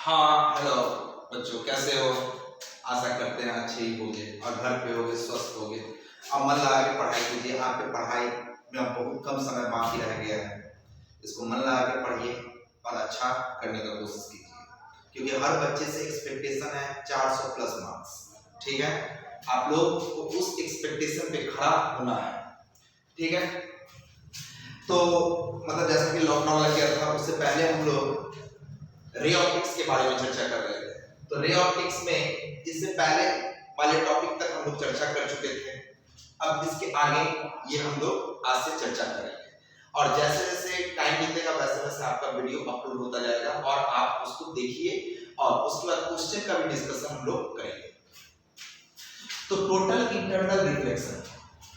हाँ हेलो बच्चों, कैसे हो? आशा करते हैं अच्छे ही होंगे और घर पे होगे, स्वस्थ होगे। अब मन लगा के पढ़ाई कीजिए। आपके पढ़ाई में अब बहुत कम समय बाकी रह गया है। इसको मन लगा के पढ़िए और अच्छा करने का कोशिश कीजिए, क्योंकि हर बच्चे से एक्सपेक्टेशन है 400 प्लस मार्क्स। ठीक है, आप लोग को उस एक्सपेक्टेशन पे खड़ा होना है। ठीक है, तो मतलब जैसा कि लॉकडाउन लग गया था, उससे पहले हम लोग रे ऑप्टिक्स के बारे में चर्चा कर रहे थे। तो रे ऑप्टिक्स में इससे पहले वाले टॉपिक तक हम लोग चर्चा कर चुके थे। अब इसके आगे ये हम लोग आज से चर्चा करेंगे, और जैसे जैसे टाइम बीतेगा वैसे वैसे आपका वीडियो अपलोड होता जाएगा और आप उसको देखिए, और उसके बाद क्वेश्चन का भी डिस्कशन हम लोग करेंगे। तो टोटल इंटरनल रिफ्लेक्शन,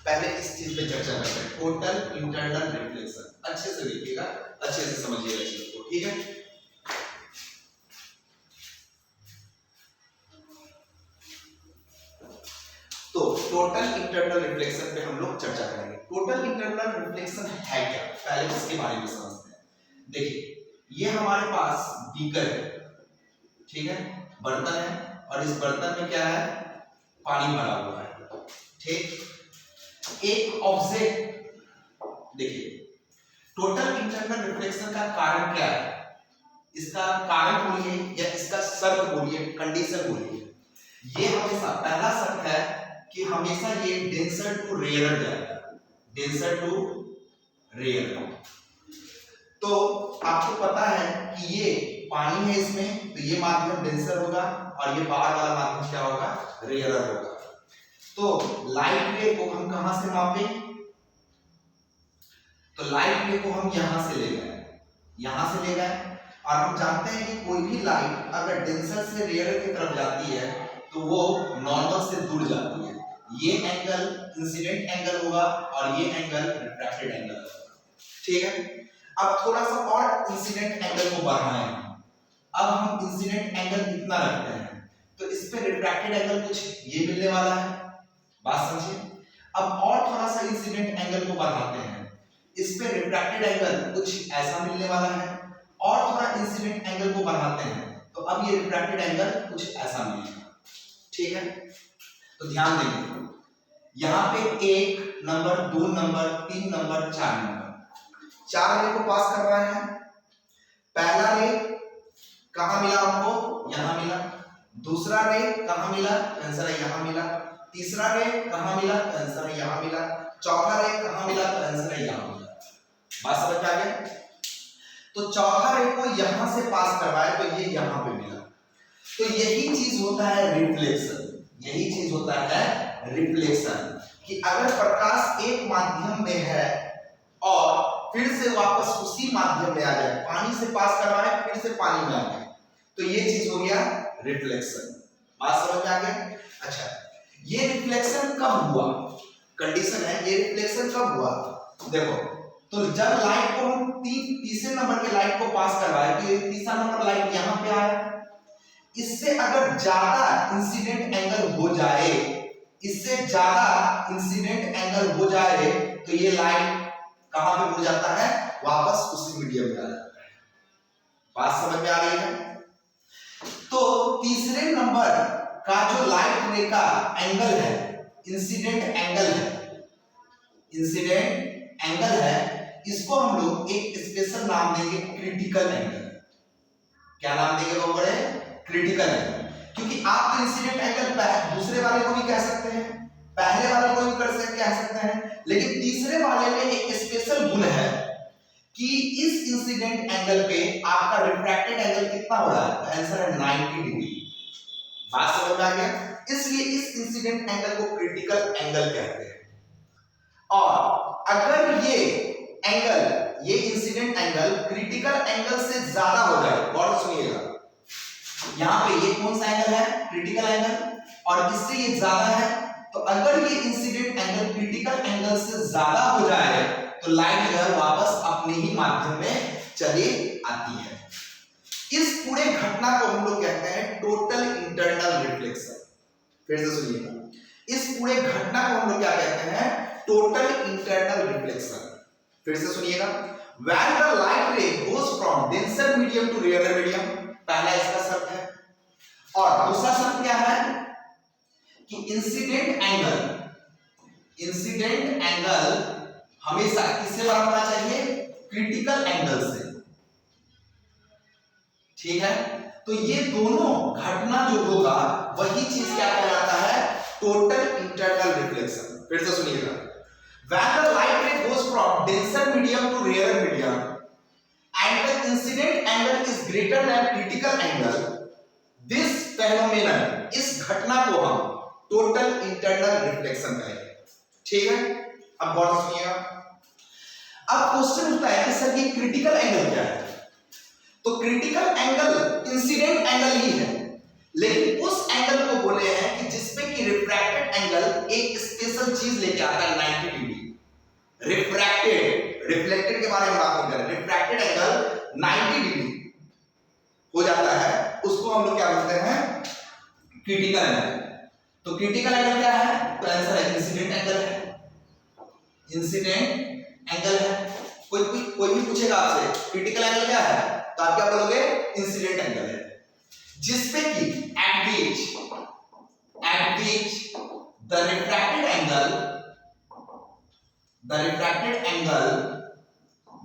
पहले इस चीज पे चर्चा करते हैं। टोटल इंटरनल रिफ्लेक्शन अच्छे से देखिएगा, अच्छे से समझिएगा चीज को। ठीक है, तो टोटल इंटरनल रिफ्लेक्शन पे हम लोग चर्चा करेंगे। टोटल इंटरनल रिफ्लेक्शन है क्या, पहले इसके बारे में समझते हैं। देखिए, ये हमारे पास बीकर है, ठीक है, बर्तन है, और इस बर्तन में क्या है, पानी भरा हुआ है। ठीक, एक ऑब्जेक्ट, देखिए टोटल इंटरनल रिफ्लेक्शन का कारण क्या है, इसका कारण बोलिए या इसका शर्त बोलिए, कंडीशन बोलिए। ये हमेशा पहला शर्त है कि हमेशा ये डेंसर टू रेयर जाएगा, डेंसर टू रेयर। तो आपको पता है कि ये पानी है इसमें, तो ये माध्यम डेंसर होगा और ये बाहर वाला माध्यम क्या होगा, रेयरर होगा। तो लाइट रे को हम कहां से मापे, तो लाइट रे को हम यहां से ले गए, यहां से ले गए, और हम जानते हैं कि कोई भी लाइट अगर डेंसर से रेयरर की तरफ जाती है तो वो नॉर्मल से दूर जाती है। ये एंगल इंसिडेंट एंगल होगा और ये एंगल रिफ्रैक्टेड एंगल होगा। ठीक है, अब थोड़ा सा और इंसिडेंट एंगल को बढ़ाएं। अब हम इंसिडेंट एंगल कितना रखते हैं, तो इस पे रिफ्रैक्टेड एंगल कुछ ये मिलने वाला है, बात समझिए। अब और थोड़ा सा इंसिडेंट एंगल को बढ़ाते हैं, इस पे रिफ्रैक्टेड एंगल कुछ ऐसा मिलने वाला है, और थोड़ा इंसिडेंट एंगल को बढ़ाते हैं तो अब ये रिफ्रैक्टेड एंगल कुछ ऐसा मिलेगा। ठीक है, तो ध्यान देंगे, यहां पे 1 नंबर, 2 नंबर, 3 नंबर, 4 नंबर, 4 रे को पास कर रहे हैं। पहला रे कहां मिला आपको, यहां मिला। दूसरा रे कहां मिला, आंसर है यहां मिला। तीसरा रे कहां मिला, आंसर है यहां मिला। चौथा रे कहां मिला, आंसर है यहां मिला। बात समझ आ गया? तो चौथा रे को यहां से पास करवाए तो ये यहां पे मिला। तो यही चीज होता है रिफ्लेक्शन, यही चीज होता है रिफ्लेक्शन, कि अगर प्रकाश एक माध्यम में है और फिर से वापस उसी माध्यम में आ जाए, पानी से पास करवाए फिर से पानी में आ जाए, तो ये चीज हो गया रिफ्लेक्शन। बात समझ में आ गया? अच्छा, ये रिफ्लेक्शन कब हुआ, कंडीशन है, ये रिफ्लेक्शन कब हुआ, देखो, तो जब लाइट को हम तीसरे नंबर के लाइट को पास करवाए, तो ये तीसरा नंबर लाइट यहां पे आया, इससे अगर ज्यादा इंसिडेंट एंगल हो जाए, इससे ज्यादा इंसिडेंट एंगल हो जाए, तो ये लाइट कहां पे मुड़ जाता है, वापस उसी मीडियम में आ जाता है। बात समझ में आ रही है? तो तीसरे नंबर का जो लाइट रे का एंगल है, इंसिडेंट एंगल है, इंसिडेंट एंगल है, इसको हम लोग एक स्पेशल नाम देंगे, क्रिटिकल एंगल। क्या नाम देंगे वो बड़े, क्रिटिकल एंगल। क्योंकि आप तो इंसिडेंट एंगल दूसरे वाले को भी कह सकते हैं, पहले वाले को भी कह सकते हैं, लेकिन तीसरे वाले में एक स्पेशल गुण है कि इस इंसिडेंट एंगल पे आपका रिफ्रैक्टेड एंगल कितना हो रहा है, आंसर है 90 डिग्री। बात समझ में आ गया? इसलिए इस इंसिडेंट एंगल को क्रिटिकल एंगल कहते हैं। और अगर ये एंगल, ये इंसिडेंट एंगल क्रिटिकल एंगल से ज्यादा हो जाए, गौर सुनिएगा, यहां पे ये कौन सा एंगल है, क्रिटिकल एंगल, और इससे ये ज्यादा है, तो अगर ये इंसिडेंट एंगल क्रिटिकल एंगल से ज्यादा हो जाए तो लाइट जो है वापस अपने ही माध्यम में चली आती है। इस पूरे घटना को हम लोग कहते हैं टोटल इंटरनल रिफ्लेक्शन। फिर से सुनिएगा, इस पूरे घटना को हम लोग क्या कहते हैं, टोटल इंटरनल रिफ्लेक्शन। फिर से सुनिएगा, when the light ray goes from denser medium to rarer medium, पहला इसका शर्त है। और दूसरा शर्त क्या है कि इंसिडेंट एंगल हमेशा किससे बड़ा होना चाहिए? क्रिटिकल एंगल से। ठीक है, तो ये दोनों घटना जो होगा वही चीज क्या कहलाता है? Total internal reflection. फिर से सुनिएगा, when the light ray goes from denser medium to rarer medium and the incident angle is greater than critical angle, this phenomenon, इस घटना को हम टोटल इंटरनल रिफ्लेक्शन कहेंगे। ठीक है, अब गौर से सुनिएगा। अब क्वेश्चन उठता है कि सर ये क्रिटिकल एंगल क्या है? तो क्रिटिकल एंगल इंसिडेंट एंगल ही है, लेकिन उस एंगल को बोले हैं कि जिसपे कि रिफ्रैक्टेड एंगल एक स्पेशल चीज लेके आता है 90 डिग्री। रिफ्लेक्टेड के बारे में बात नहीं कर रहे, रिफ्रैक्टेड एंगल 90 डिग्री हो जाता है, उसको हम लोग क्या बोलते हैं? Critical angle. तो क्रिटिकल एंगल क्या है? तो आंसर है इंसिडेंट एंगल है। इंसिडेंट एंगल है। कोई भी पूछेगा आपसे क्रिटिकल एंगल क्या है, तो आप क्या बोलोगे? इंसिडेंट एंगल है, जिसपे कि at which the refracted angle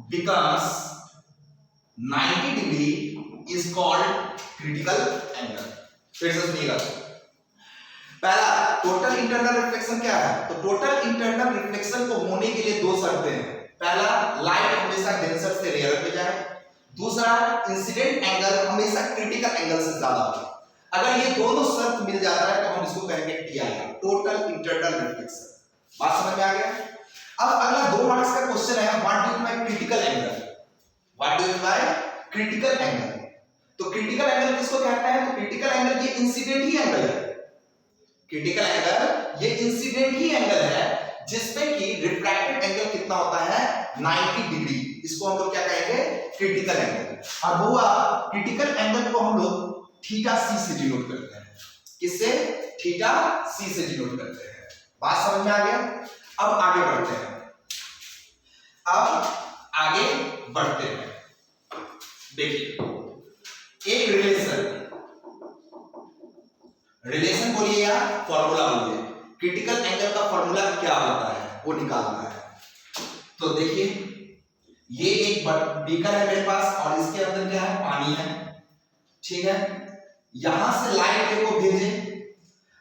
becomes 90 degree is called critical angle। फिर से सुनिएगा, पहला टोटल इंटरनल रिफ्लेक्शन क्या है? तो टोटल इंटरनल रिफ्लेक्शन को होने के लिए दो शर्तें हैं। पहला, लाइट हमेशा डेंसर से रेयर पे जाए। दूसरा, इंसिडेंट एंगल हमेशा क्रिटिकल एंगल से ज्यादा हो। अगर ये दोनों शर्त मिल जाता है तो हम इसको कहेंगे TIR, टोटल इंटरनल रिफ्लेक्शन। बात समझ में आ गया? अब अगला 2 मार्क्स का क्वेश्चन है, what do you mean by critical angle? What do you mean by critical angle? तो क्रिटिकल एंगल किसको कहते हैं? तो क्रिटिकल एंगल ये इंसिडेंट ही एंगल है। क्रिटिकल एंगल ये इंसिडेंट ही एंगल है जिसपे कि रिफ्रैक्टेड एंगल कितना होता है? 90 डिग्री। इसको हम लोग क्या कहेंगे? Critical angle. और हुआ क्रिटिकल एंगल को हम लोग थीटा सी से डिनोट करते हैं। किससे? थीटा सी से डिनोट करते हैं। बात समझ में आ गया? अब आगे बढ़ते हैं। देखिए, एक रिलेशन बोलिए या फॉर्मूला बोलिए, क्रिटिकल एंगल का फॉर्मूला क्या होता है वो निकालना है। तो देखिए, ये एक बीकर है मेरे पास और इसके अंदर क्या है? पानी है। ठीक है, यहां से लाइट रे को भेजे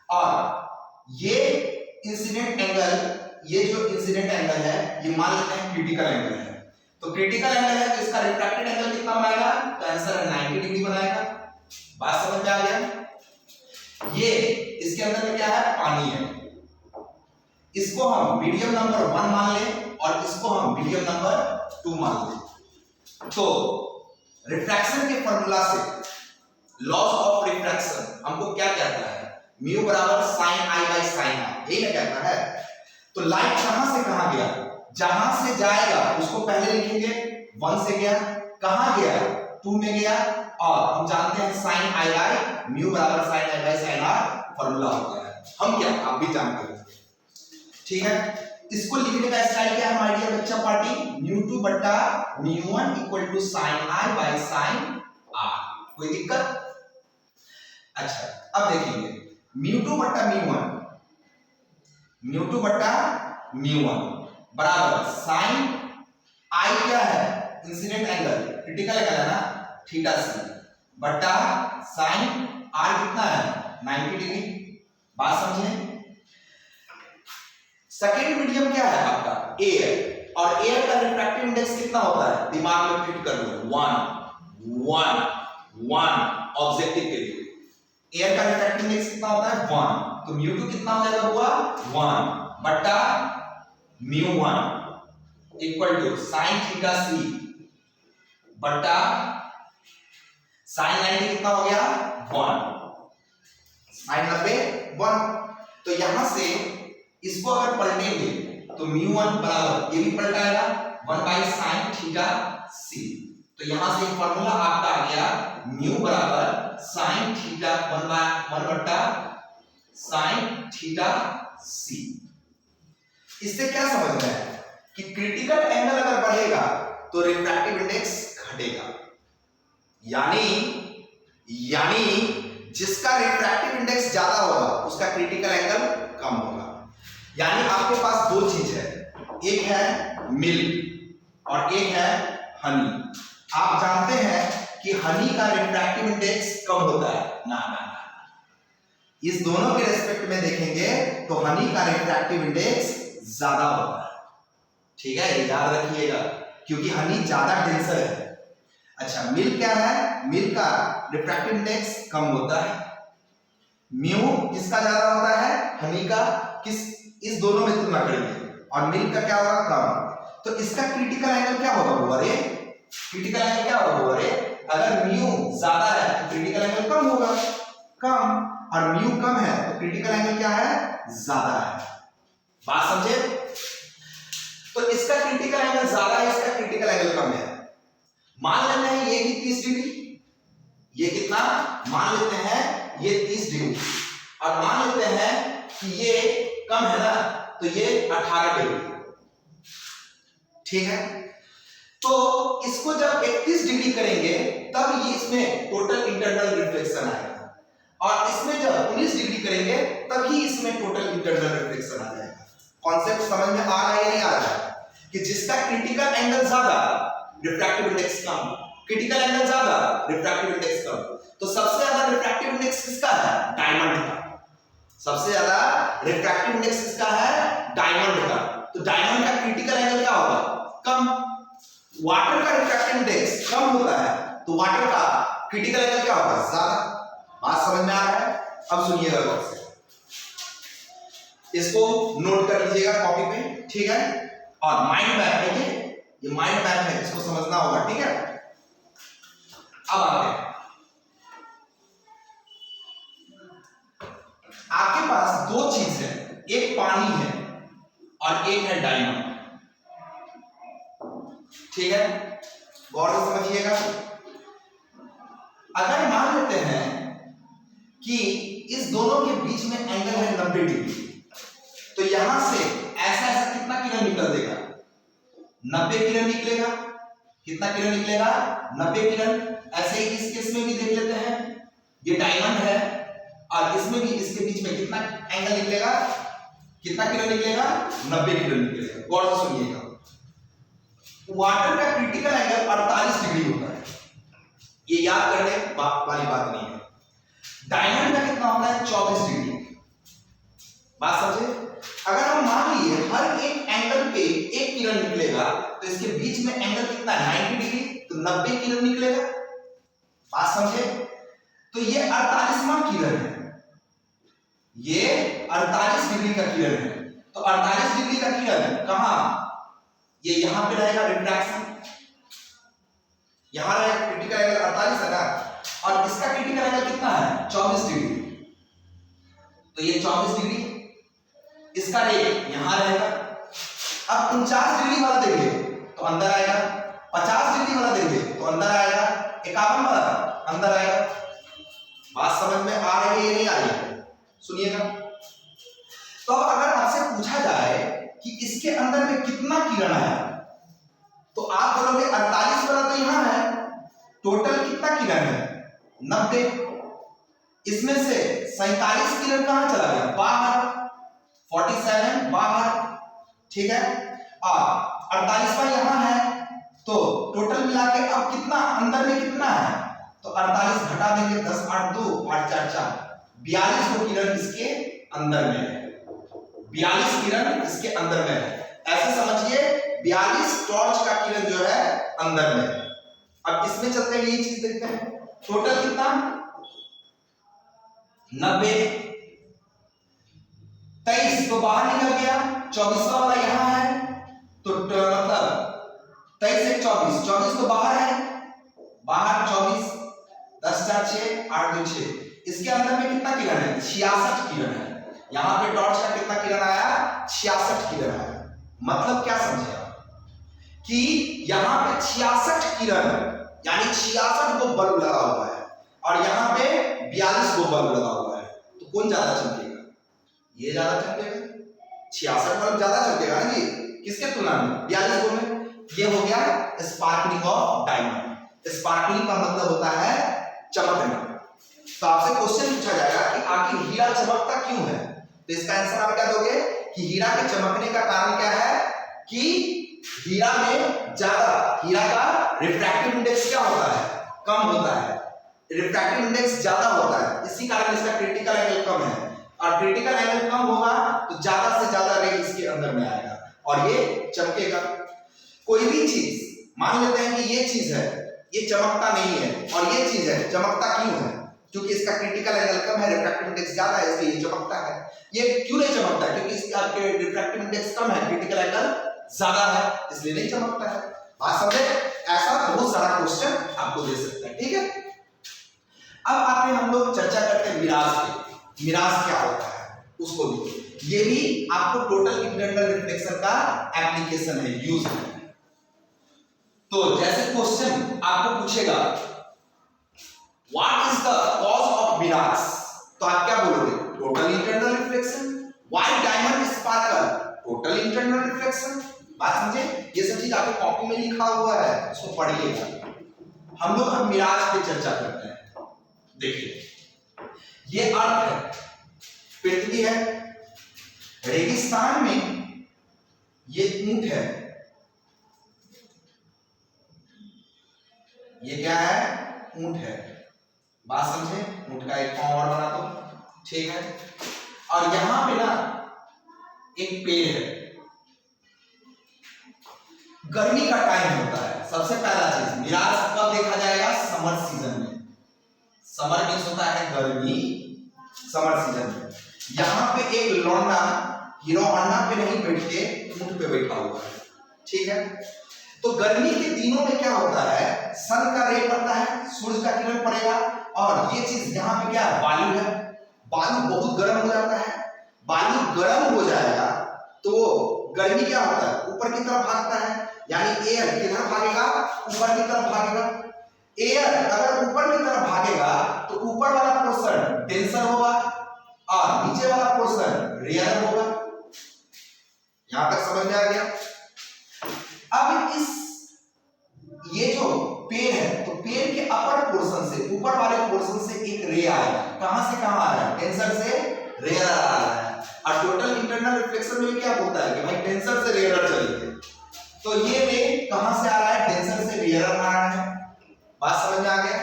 और ये इंसिडेंट एंगल, ये जो इंसिडेंट एंगल है ये मान लेते हैं क्रिटिकल एंगल है। तो क्रिटिकल एंगल है तो इसका रिफ्रैक्टेड एंगल कितना बनाएगा? तो आंसर है 90 डिग्री बनाएगा। बात समझ में आ गया? ये इसके अंदर में क्या है? पानी है। इसको हम मीडियम नंबर 1 मान लें और इसको हम मीडियम नंबर 2 मान लें। तो रिफ्रैक्शन के फॉर्मूला से लॉस ऑफ रिफ्रैक्शन हमको क्या कहता है? म्यू बराबर sin i by sin r, यही ना कहता है। तो लाइट कहां से कहां गया? जहां से जाएगा उसको पहले लिखेंगे 1 से गया, कहां गया? 2 में गया। और हम जानते हैं sin i बाय म्यू बराबर sin i by sin r formula होता है। हम क्या? आप भी जानते हैं। ठीक है, इसको लिखने का स्टाइल क्या है हमारे लिए बच्चा पार्टी? μ2 बट्टा μ1 equal to sin i by sin r। कोई दिक्कत? अच्छा, अब देखेंगे μ2 बट्टा μ1 बराबर sin i क्या है? इंसिडेंट एंगल, क्रिटिकल एंगल है ना, थीटा सी बट्टा sin r कितना है? 90 डिग्री। बात समझे? सेकेंड मीडियम क्या है आपका? एयर। और एयर का रिफ्रैक्टिव इंडेक्स कितना होता है? दिमाग में फिट कर लो, 1 ऑब्जेक्टिव के लिए एयर का रिफ्रैक्टिव इंडेक्स कितना होता है? 1। तो μ2 कितना हो जाएगा? हुआ 1 बट्टा μ1 इक्वल टू sin थीटा सी बट्टा sin 90 कितना हो गया? 1 sin 90 1। तो यहां से इसको अगर पलटेंगे तो μ1 बराबर, ये भी पलटाएगा 1 बाई sin थीटा सी। तो यहां से फॉर्मूला आपका आ गया म्यू बराबर sin थीटा 1 बट्टा sin थीटा सी। इससे क्या समझ में है कि क्रिटिकल एंगल अगर बढ़ेगा तो रिफ्रैक्टिव इंडेक्स घटेगा, यानी यानी जिसका रिफ्रैक्टिव इंडेक्स ज्यादा होगा उसका क्रिटिकल एंगल कम होगा। यानी आपके पास दो चीज है, एक है मिल्क और एक है हनी। आप जानते हैं कि हनी का रिफ्रैक्टिव इंडेक्स कम होता है, ना ना ना, इस दोनों के रेस्पेक्ट में देखेंगे तो हनी का रिफ्रैक्टिव इंडेक्स ज्यादा होता है। ठीक है, ये याद रखिएगा क्योंकि हनी ज्यादा डेंसर है। अच्छा, मिल्क क्या है? मिल्क का रिफ्रैक्टिव इंडेक्स कम होता है। म्यू किसका ज्यादा होता है? हनी का। किस, इस दोनों में तुलना करेंगे और मिल्क का क्या होगा? कम। तो इसका क्रिटिकल एंगल क्या होगा? अरे क्रिटिकल एंगल क्या होगा? अरे अगर म्यू ज्यादा है तो क्रिटिकल एंगल कम होगा, कम, और म्यू कम है तो क्रिटिकल एंगल क्या है? ज्यादा है। बात समझे? तो इसका क्रिटिकल एंगल ज्यादा है, इसका क्रिटिकल एंगल कम है। मान लेते हैं ये 30 डिग्री, ये कितना? मान लेते हैं ये 30 डिग्री, और मान लेते हैं कि ये कम है ना, तो ये 18 डिग्री। ठीक है, तो इसको जब 31 डिग्री करेंगे तब ये इसमें टोटल इंटरनल रिफ्लेक्शन आएगा, और इसमें जब 19 डिग्री करेंगे तभी इसमें टोटल इंटरनल रिफ्लेक्शन आ जाएगा। कॉन्सेप्ट समझ में आ रहा है या नहीं आ रहा है? कि जिसका क्रिटिकल एंगल ज्यादा, रिफ्रैक्टिव इंडेक्स कम, क्रिटिकल एंगल ज्यादा, रिफ्रैक्टिव इंडेक्स कम। तो सबसे ज्यादा रिफ्रैक्टिव इंडेक्स किसका है? डायमंड का। सबसे ज्यादा रिफ्रैक्टिव इंडेक्स किसका है? डायमंड का। तो डायमंड का क्रिटिकल एंगल क्या होगा? कम। वाटर का रिफ्रैक्टिव इंडेक्स कम होता है तो वाटर का क्रिटिकल एंगल क्या होगा? ज्यादा। बात समझ में आ रहा है? अब सुनिएगा गौर से, इसको नोट कर लीजिएगा कॉपी पे, ठीक है? और माइंड मैप है ये माइंड मैप है, इसको समझना होगा, ठीक है? अब आते हैं, आपके पास दो चीज है, एक पानी है और एक है डायमंड। ठीक है, गौर से समझिएगा। अगर मान लेते हैं कि इस दोनों के बीच में एंगल है 90 डिग्री, तो यहां से ऐसा ऐसा कितना किरण निकल देगा? 90 किरण निकलेगा। कितना किरण निकलेगा? 90 किरण। ऐसे ही इस केस में भी देख लेते हैं, ये डायमंड है और इसमें भी, इसके बीच में कितना एंगल निकलेगा? कितना किरण निकलेगा? 90 किरण निकलेगा। गौर से सुनिएगा, वाटर का क्रिटिकल एंगल 48 डिग्री होता है, ये याद करने वाली बात नहीं है। डायमंड का कितना होता है? 24 डिग्री। बात समझे? अगर हम मान लिए हर एक एंगल पे एक किरण निकलेगा तो इसके बीच में एंगल कितना है? 90 डिग्री, तो 90 किरण निकलेगा। बात समझे? तो ये 48वां किरण है, ये 48 डिग्री का किरण है। तो 48 डिग्री का किरण कहां? ये यहां पे रहेगा, रिफ्रैक्शन यहां रहेगा, क्रिटिकल एंगल 48 है ना, और इसका क्रिटिकल एंगल कितना है? 24 डिग्री। तो ये 24 डिग्री, इसका रेट यहां रहेगा। अब 49 डिग्री वाला देंगे तो अंदर आएगा, 50 डिग्री वाला देंगे तो अंदर आएगा, 51 वाला अंदर आएगा। बात समझ में आ रही है या नहीं आ रही है? सुनिएगा। तो अब अगर आपसे पूछा जाए कि इसके अंदर में कितना किरण है, तो आप बोलोगे 48 वाला तो यहां है, टोटल कितना किरण है? 90। इसमें से 47 किरण कहां चला गया? बाहर। 47 बाहर, ठीक है, और 48वां यहां है, तो टोटल मिला के अब कितना अंदर में कितना है? तो 48 घटा देंगे, 10 8 2 8 4 4, 42 को किरण इसके अंदर में है, 42 किरण इसके अंदर में है। ऐसे समझिए 42 टॉर्च का किरण जो है अंदर में है। अब इसमें चलते हैं, ये चीज देखते हैं, टोटल कितना? 90। 23 तो बाहर निकल गया, 24वां वाला यहां है, तो मतलब 23 से 24, 24 तो बाहर है, बाहर 24, 10 4 6 8 2 6, इसके अंदर में कितना किरण है? 66 किरण है। यहां पे टॉर्च का कितना किरण आया? 66 किरण आया। मतलब क्या समझे आप कि यहां पे 66 किरण, यानी 66 को बल्ब लगा हुआ है, और यहां पे 42 को बल्ब लगा हुआ है, तो कौन ज्यादा चमकेगा? ये ज्यादा चमकेगा, 66 बल्ब ज्यादा चमकेगा ना जी, किसके तुलना में? 42 को में। ये हो गया स्पार्कलिंग ऑफ डायमंड। स्पार्कलिंग का मतलब होता है चमकना, तो आपसे क्वेश्चन पूछा जाएगा कि आखिर हीरा चमकता क्यों है, तो इसका आंसर आप क्या दोगे कि हीरा के चमकने का कारण क्या है कि हीरा का रिफ्रैक्टिव इंडेक्स क्या होता है, कम होता है, रिफ्रैक्टिव इंडेक्स ज्यादा होता है, इसी कारण इसका क्रिटिकल एंगल कम है, और क्रिटिकल एंगल कम होगा तो ज्यादा से ज्यादा रे इसके अंदर में आएगा और ये चमकेगा। कोई भी चीज मान लेते हैं कि ये चीज है, ये चमकता नहीं है, और ये चीज है, चमकता क्यों है, क्योंकि इसका क्रिटिकल एंगल कम है, रिफ्रैक्टिव इंडेक्स ज्यादा है, इसलिए ये चमकता है। ये क्यों नहीं चमकता, क्योंकि इसका रिफ्रैक्टिव इंडेक्स कम है, क्रिटिकल एंगल ज्यादा है, इसलिए नहीं चमकता है। बात समझे? ऐसा बहुत सारा क्वेश्चन आपको दे सकता है, ठीक है। अब आते हैं हम लोग चर्चा करते हैं मिराज पे। मिराज क्या होता है उसको भी, ये भी आपको टोटल इंटरनल रिफ्लेक्शन का एप्लीकेशन है, यूज है। तो जैसे क्वेश्चन आपको पूछेगा what is the cause of mirage, तो आप क्या बोलोगे, total internal reflection. Why diamond sparkle, total internal reflection. बात समझे? ये सब चीज आपके कॉपी में लिखा हुआ है, उसको पढ़िएगा। हम लोग अब मिराज पे चर्चा करते हैं। देखिए, ये अर्थ है, पृथ्वी है, रेगिस्तान में ये ऊंट है, ये क्या है, ऊंट है। बात समझे? ऊंट का एक पांव और बना दो, ठीक है। और यहां पे ना एक पेड़ है, गर्मी का टाइम होता है। सबसे पहला चीज, मिराज कब देखा जाएगा, समर सीजन में। समर मीन्स होता है गर्मी, समर सीजन में। यहां पे एक लौंडा हीरो होंडा पे नहीं बैठ के ऊंट पे बैठा हुआ है, ठीक है। तो गर्मी के दिनों में क्या होता है, सन का रे पड़ता है, सूरज का किरण पड़ेगा, और ये चीज यहाँ पे क्या है, बालू है, बालू बहुत गर्म हो जाता है। बालू गर्म हो जाएगा तो गर्मी क्या होता है, ऊपर की तरफ भागता है, यानी एयर किधर भागेगा, ऊपर की तरफ भागेगा। एयर अगर ऊपर की तरफ भागेगा तो ऊपर वाला पोर्शन डेंसर होगा और नीचे वाला पोर्शन रेयर होगा। यहां तक समझ में आ गया? अब ये जो पेड़ है, तो पेड़ के अपर पोर्शन से, ऊपर वाले पोर्शन से एक रे आ रहा है। कहां से कहां आ रहा है, टेंसर से रेयर आ रहा है। और टोटल इंटरनल रिफ्लेक्शन में क्या होता है कि भाई टेंसर से रेयर चलिए, तो ये रे कहां से आ रहा है, टेंसर से रेयर आ रहा है। बात समझ में आ गया?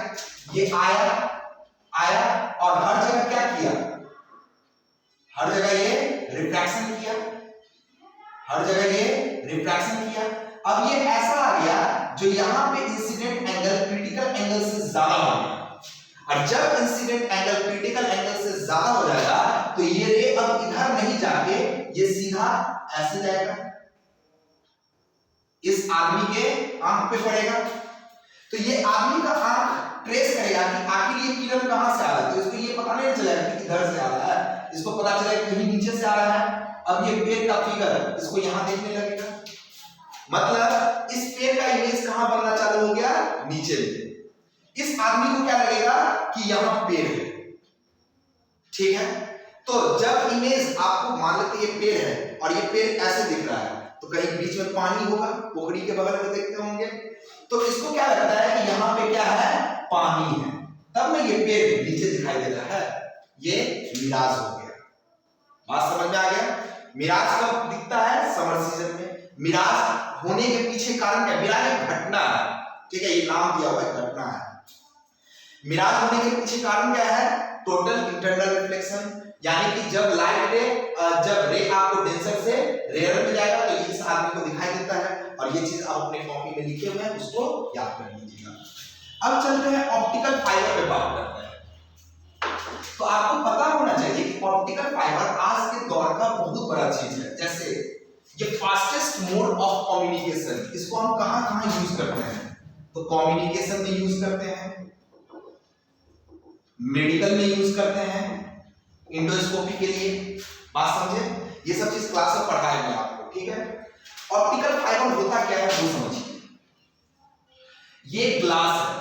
ये आया और हर जगह क्या किया, हर जगह ये रिफ्रैक्शन किया, हर जगह ये रिफ्रैक्शन किया। अब ये ऐसा आ गया जो यहां पे इंसिडेंट एंगल क्रिटिकल एंगल से ज्यादा हो गया, और जब इंसिडेंट एंगल क्रिटिकल एंगल से ज्यादा हो जाएगा तो ये रे अब इधर नहीं जाके ये सीधा ऐसे जाएगा, इस आदमी के आंख पे पड़ेगा। तो ये आदमी का आंख ट्रेस करेगा कि आखिर ये किरण कहां से आ रहा है, तो इसको ये पता नहीं चलेगा कि इधर से आ रहा है, इसको पता चलेगा कि कहीं नीचे से आ रहा है। अब ये पेड़ का फिगर इसको यहां देखने लगेगा, मतलब इस पेड़ का इमेज कहां बनना चालू हो गया, नीचे में। इस आदमी को क्या लगेगा कि यहां पेड़ है, ठीक है। तो जब इमेज आपको मान लेते ये पेड़ है और ये पेड़ ऐसे दिख रहा है, तो कहीं बीच में पानी होगा, पोखरी के बगल में देखते होंगे, तो इसको क्या लगता है कि यहाँ पे क्या है, पानी है, तब में ये पेड़ नीचे दिखाई दे रहा है, ये मिराज हो गया। बात समझ में आ गया? मिराज कब दिखता है, समर सीजन में। मिराज होने के पीछे कारण क्या, मिराज एक घटना है, ठीक है, ये नाम दिया हुआ है, घटना है। मिराज होने के पीछे कारण क्या है, टोटल इंटरनल रिफ्लेक्शन, यानी कि जब लाइट रे, जब रे आपको डेंसर से रेयर में जाएगा तो ये इस आदमी को दिखाई देता है, और ये चीज आप अपने कॉपी में लिखे हुए हैं, उसको याद कर लीजिएगा। अब चलते हैं ऑप्टिकल फाइबर पे बात करते हैं। तो आपको पता होना चाहिए कि ऑप्टिकल फाइबर आज के दौर का बहुत बड़ा चीज है। जैसे ये फास्टेस्ट मोड ऑफ कम्युनिकेशन, इसको हम कहां यूज करते हैं, तो कम्युनिकेशन में यूज करते हैं, मेडिकल में यूज करते हैं, इंडोस्कोपी के लिए। बात समझे? ये सब चीज क्लास में पढ़ाएंगे आपको, ठीक है। ऑप्टिकल फाइबर होता क्या है वो समझिए। ये ग्लास है,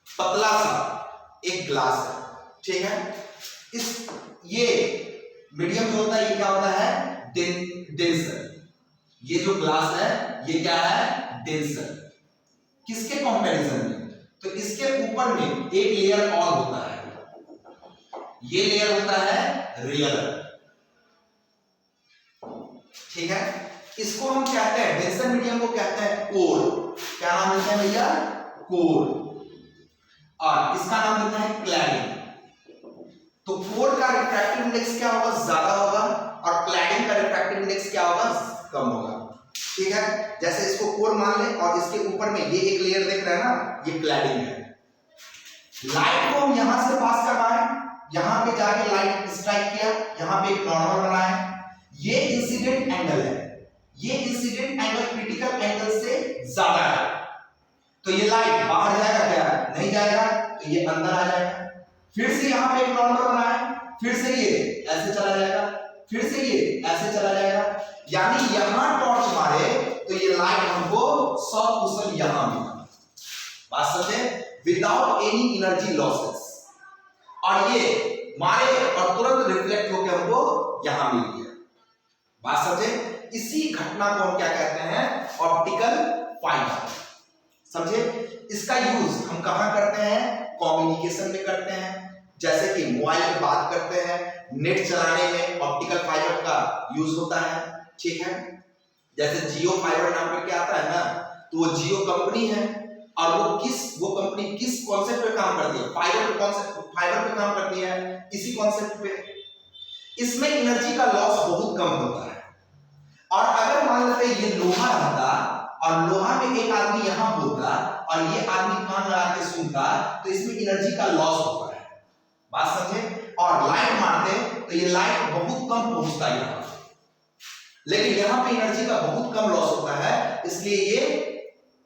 पतला सा एक ग्लास है, ठीक है। इस ये मीडियम जो होता है ये क्या होता है, डेंसर। ये जो ग्लास है ये क्या है, डेंसर। किसके कंपैरिजन में, तो इसके ऊपर में एक लेयर और होता है, ये लेयर होता है रेयर। ठीक है, इसको हम कहते हैं, डेंसर मीडियम को कहते हैं कोर। क्या नाम देते हैं भैया? कोर। और इसका नाम देता है क्लैडिंग। तो कोर का रिफ्रैक्टिव इंडेक्स क्या होगा? ज्यादा होगा, और क्लैडिंग का रिफ्रैक्टिव इंडेक्स क्या होगा? कम होगा। ठीक है, जैसे इसको कोर मान ले और इसके ऊपर में ये एक लेयर देख रहे हैं ना, ये क्लैडिंग है। लाइट को हम यहां से पास करवाएं, यहां पे जाके लाइट स्ट्राइक किया, यहां पे एक नॉर्मल बना है, ये इंसिडेंट एंगल है, ये इंसिडेंट एंगल क्रिटिकल एंगल से ज्यादा है, तो ये लाइट बाहर जाएगा क्या? नहीं जाएगा, तो ये अंदर आ जाएगा। फिर से यहां पे एक नॉर्मल बना है, फिर से ये ऐसे चला जाएगा, फिर से ये ऐसे चला जाएगा, यानी यहां टॉर्च मारे तो ये लाइट हमको 100% यहां मिला। बात समझे? विदाउट एनी एनर्जी लॉसेस, और ये मारे और तुरंत रिफ्लेक्ट होकर हमको यहां मिल गया। बात समझे? इसी घटना को हम क्या कहते हैं? Optical fibre. समझे? इसका यूज हम कहां करते हैं? कम्युनिकेशन में करते हैं, जैसे कि मोबाइल में बात करते हैं, नेट चलाने में ऑप्टिकल फाइबर का यूज होता है। ठीक है, जैसे जियो फाइबर नाम करके आता है ना, तो वो जियो कंपनी है, और वो कंपनी किस कॉन्सेप्ट पे काम करती है? फाइबर पे काम करती है, इसी कॉन्सेप्ट पे। इसमें एनर्जी का लॉस बहुत कम होता है। और अगर मान लेते ये लोहा रहता और लोहा में एक आदमी यहां बोलता और ये आदमी कान लगा के सुनता, तो इसमें एनर्जी का लॉस होता है। बात समझे? और लाइट मारते तो ये लाइट बहुत कम पहुंचता है यहां, लेकिन यहां पे एनर्जी का बहुत कम लॉस होता है, इसलिए ये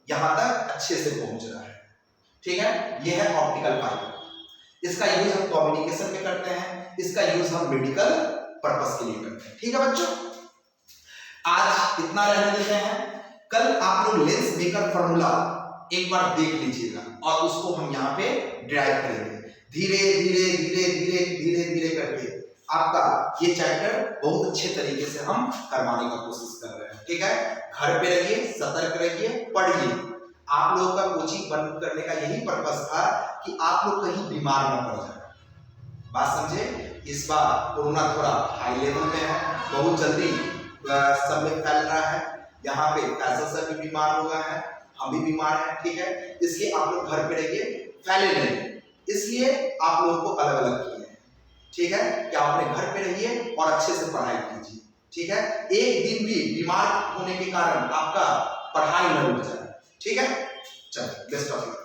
यहां तक अच्छे से पहुंच रहा है। ठीक है, ये है ऑप्टिकल फाइबर। इसका यूज हम कम्युनिकेशन में करते हैं, इसका यूज हम मेडिकल पर्पस के लिए करते हैं। ठीक है बच्चों, आज इतना रहने देते हैं। कल आप लोग लेंस मेकर फॉर्मूला एक बार देख लीजिएगा, और उसको हम यहाँ पे ड्राइव करेंगे धीरे धीरे धीरे धीरे धीरे धीरे करके। आपका ये चैप्टर बहुत अच्छे तरीके से हम करवाने का कोशिश कर रहे हैं। ठीक है, घर पे रहिए, सतर्क रहिए, पढ़िए। आप लोगों का कोचिंग बंद करने का यही पर्पस था कि आप लोग कहीं बीमार न पड़ जाए। बात समझे? इस बार कोरोना थोड़ा हाई लेवल पे है, बहुत जल्दी सब में फैल रहा है। यहाँ पे फैसल सर भी बीमार हो गए हैं, हम भी बीमार हैं। ठीक है, इसलिए आप लोग घर पे रहिए, फैले नहीं, इसलिए आप लोगों को अलग अलग किए हैं। ठीक है, कि आप अपने घर पे रहिए और अच्छे से पढ़ाई कीजिए। ठीक है, एक दिन भी बीमार होने के कारण आपका पढ़ाई न रुक जाए। ठीक है, चलो बेस्ट ऑफ लक।